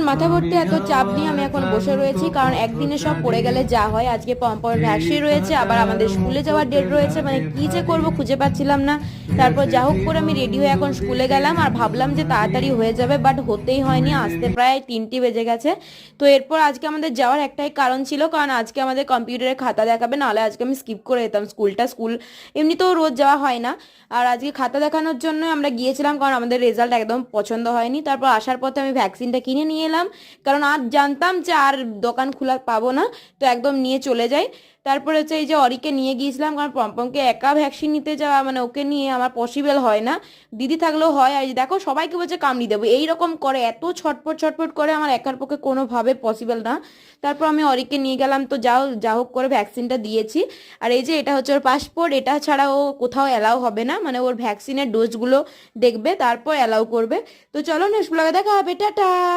মাথা ভর্তি এত চাপ নিয়ে আমি এখন বসে রয়েছি, কারণ একদিনে সব পড়ে গেলে যা হয়। আজকে পম্পমের ভ্যাকসিন রয়েছে, আবার আমাদের স্কুলে যাওয়ার ডেট রয়েছে, মানে কি যে করব খুঁজে পাচ্ছিলাম না। তারপর যা হোক করে আমি রেডি হয়ে এখন স্কুলে গেলাম, আর ভাবলাম যে তাড়াতাড়ি হয়ে যাবে, বাট হতেই হয়নি, আসতে প্রায় 3টি বেজে গেছে। তো এরপর আজকে আমাদের যাওয়ার একটাই কারণ ছিল, কারণ আজকে আমাদের কম্পিউটারে খাতা দেখাবে, নাহলে আজকে আমি স্কিপ করে যেতাম স্কুল এমনিতেও রোজ যাওয়া হয় না। আর আজকে খাতা দেখানোর জন্য আমরা গিয়েছিলাম, কারণ আমাদের রেজাল্ট একদম পছন্দ হয়নি। তারপর আসার পথে আমি ভ্যাকসিনটা কিনে নিয়ে এলাম, কারণ আর জানতাম যে আর দোকান খোলা পাবো না, তো একদম নিয়ে চলে যাই। তারপরে হচ্ছে এই যে অরিকে নিয়ে গিয়েছিলাম, কারণ পম্পমকে একা ভ্যাকসিন নিতে যাওয়া মানে ওকে নিয়ে আমার পসিবল হয় না, দিদি থাকলেও হয়। আর এই যে দেখো সবাইকে বলছে কামড়ি দেবো, এইরকম করে, এত ছটপট ছটপট করে, আমার একার পক্ষে কোনোভাবে পসিবল না। তারপর আমি অরিককে নিয়ে গেলাম, তো যা হোক করে ভ্যাকসিনটা দিয়েছি। আর এই যে এটা হচ্ছে ওর পাসপোর্ট, এটা ছাড়া ও কোথাও অ্যালাউ হবে না, মানে ওর ভ্যাকসিনের ডোজগুলো দেখবে তারপর অ্যালাউ করবে। তো চলো নেক্সট ব্লগে দেখা হবে, টাটা।